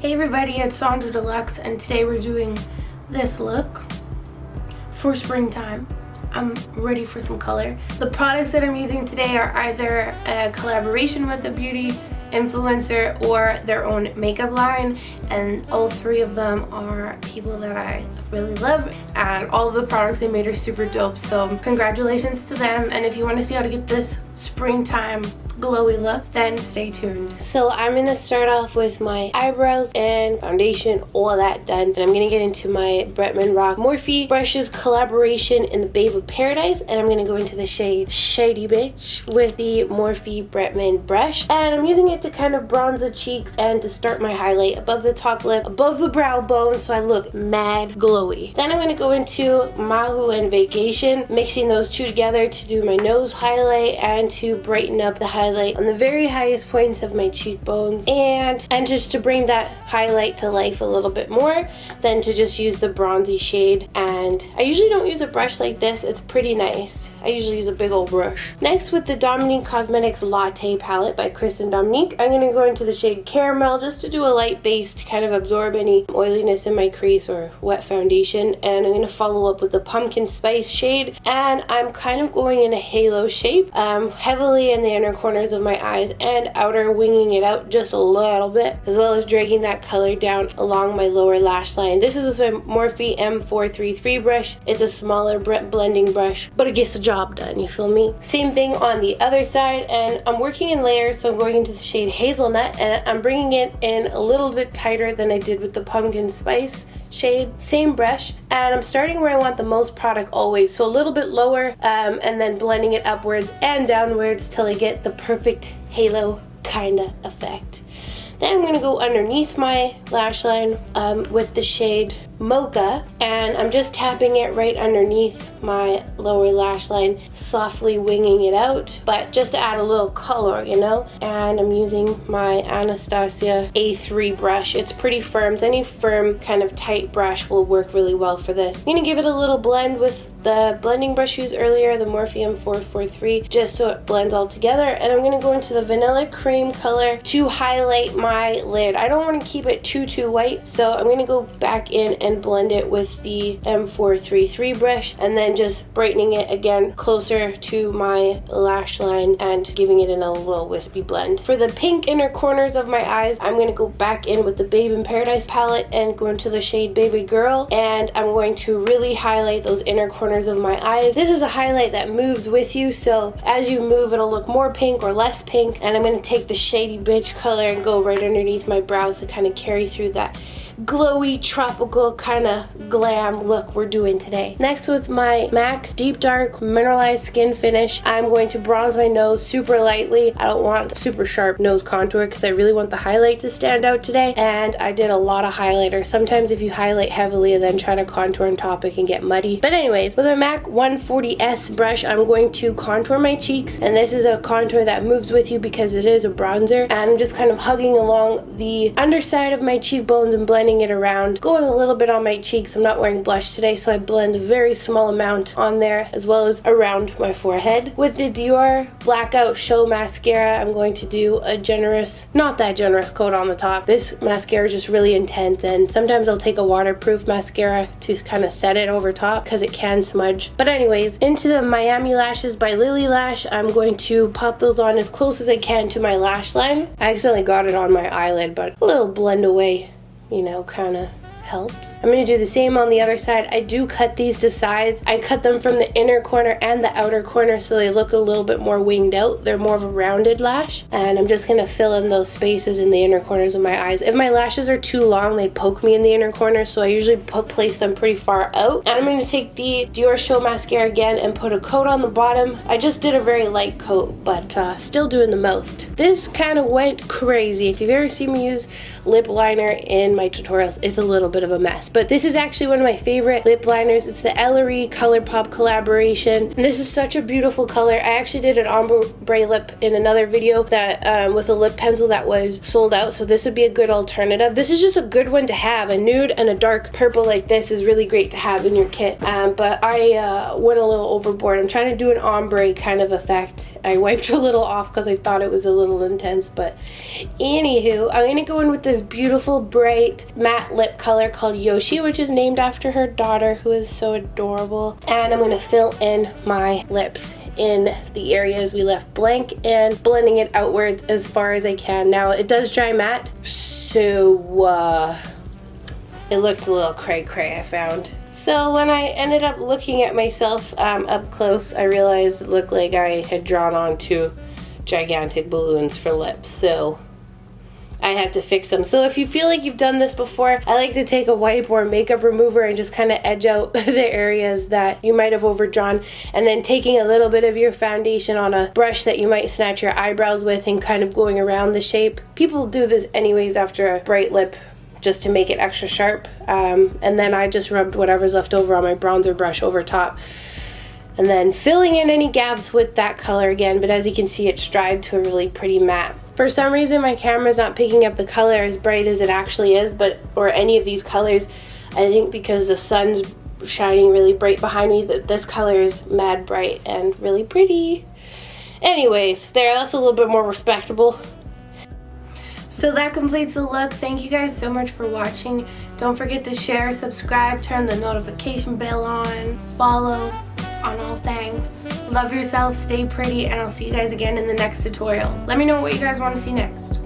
Hey everybody, it's Sonjdradeluxe, and today we're doing this look for springtime. I'm ready for some color. The products that I'm using today are either a collaboration with a beauty influencer or their own makeup line, and all three of them are people that I really love, and all of the products they made are super dope, so congratulations to them. And if you want to see how to get this springtime glowy look, then stay tuned. So I'm gonna start off with my eyebrows and foundation, all that done, and I'm gonna get into my BRETMANROCK Morphe brushes collaboration in the Babe of Paradise, and I'm gonna go into the shade Shady Bitch with the Morphe Bretman brush, and I'm using it to kind of bronze the cheeks and to start my highlight above the top lip, above the brow bone, so I look mad glowy. Then I'm gonna go into Mahu and Vacation, mixing those two together to do my nose highlight and to brighten up the highlight on the very highest points of my cheekbones, and just to bring that highlight to life a little bit more than to just use the bronzy shade. And I usually don't use a brush like this, it's pretty nice. I usually use a big old brush. Next, with the Dominique Cosmetics Latte palette by Kristen Dominique, I'm going to go into the shade Caramel just to do a light base to kind of absorb any oiliness in my crease or wet foundation, and I'm going to follow up with the Pumpkin Spice shade, and I'm kind of going in a halo shape, heavily in the inner corners of my eyes and outer, winging it out just a little bit, as well as dragging that color down along my lower lash line. This is with my Morphe M433 brush. It's a smaller blending brush, but it gets the job done, you feel me? Same thing on the other side, and I'm working in layers, so I'm going into the shade Hazelnut, and I'm bringing it in a little bit tighter than I did with the Pumpkin Spice shade. Same brush, and I'm starting where I want the most product always, so a little bit lower, and then blending it upwards and downwards till I get the perfect halo kind of effect. Then I'm going to go underneath my lash line with the shade Mocha, and I'm just tapping it right underneath my lower lash line, softly winging it out, but just to add a little color, you know. And I'm using my Anastasia A3 brush. It's pretty firm, so any firm kind of tight brush will work really well for this. I'm going to give it a little blend with the blending brush used earlier, the Morphe M443, just so it blends all together. And I'm going to go into the Vanilla Cream color to highlight my lid. I don't want to keep it too white, so I'm going to go back in and blend it with the M433 brush, and then just brightening it again closer to my lash line and giving it in a little wispy blend. For the pink inner corners of my eyes, I'm going to go back in with the Babe in Paradise palette and go into the shade Baby Girl, and I'm going to really highlight those inner corners of my eyes. This is a highlight that moves with you, so as you move it'll look more pink or less pink, and I'm going to take the Shady Bitch color and go right underneath my brows to kind of carry through that glowy, tropical kind of glam look we're doing today. Next, with my MAC Deep Dark Mineralized Skin Finish, I'm going to bronze my nose super lightly. I don't want super sharp nose contour because I really want the highlight to stand out today, and I did a lot of highlighter. Sometimes if you highlight heavily and then try to contour on top, it can get muddy. But anyways, with a MAC 140S brush, I'm going to contour my cheeks, and this is a contour that moves with you because it is a bronzer, and I'm just kind of hugging along the underside of my cheekbones and blending it around, going a little bit on my cheeks. I'm not wearing blush today, so I blend a very small amount on there as well as around my forehead. With the Dior Blackout Show Mascara, I'm going to do a generous, not that generous coat on the top. This mascara is just really intense, and sometimes I'll take a waterproof mascara to kind of set it over top because it can smudge. But anyways, into the Miami Lashes by Lily Lash, I'm going to pop those on as close as I can to my lash line. I accidentally got it on my eyelid, but a little blend away, you know, kind of helps. I'm going to do the same on the other side. I do cut these to size. I cut them from the inner corner and the outer corner so they look a little bit more winged out. They're more of a rounded lash, and I'm just going to fill in those spaces in the inner corners of my eyes. If my lashes are too long, they poke me in the inner corner, so I usually place them pretty far out. And I'm going to take the Dior Show Mascara again and put a coat on the bottom. I just did a very light coat, but still doing the most. This kind of went crazy. If you've ever seen me use lip liner in my tutorials, it's a little bit of a mess, but this is actually one of my favorite lip liners. It's the ELLARIE ColourPop collaboration, and this is such a beautiful color. I actually did an ombre lip in another video that with a lip pencil that was sold out, so this would be a good alternative. This is just a good one to have. A nude and a dark purple like this is really great to have in your kit, but I went a little overboard. I'm trying to do an ombre kind of effect. I wiped a little off because I thought it was a little intense, but anywho, I'm going to go in with the this beautiful bright matte lip color called Yoshi, which is named after her daughter, who is so adorable. And I'm going to fill in my lips in the areas we left blank and blending it outwards as far as I can. Now it does dry matte, so it looked a little cray-cray, I found. So when I ended up looking at myself up close, I realized it looked like I had drawn on two gigantic balloons for lips, so I had to fix them. So if you feel like you've done this before, I like to take a wipe or a makeup remover and just kind of edge out the areas that you might have overdrawn, and then taking a little bit of your foundation on a brush that you might snatch your eyebrows with and kind of going around the shape. People do this anyways after a bright lip just to make it extra sharp, and then I just rubbed whatever's left over on my bronzer brush over top, and then filling in any gaps with that color again. But as you can see, it's dried to a really pretty matte. For some reason my camera's not picking up the color as bright as it actually is, or any of these colors. I think because the sun's shining really bright behind me, that this color is mad bright and really pretty. Anyways, that's a little bit more respectable. So that completes the look. Thank you guys so much for watching. Don't forget to share, subscribe, turn the notification bell on, follow on all things. Love yourself, stay pretty, and I'll see you guys again in the next tutorial. Let me know what you guys want to see next.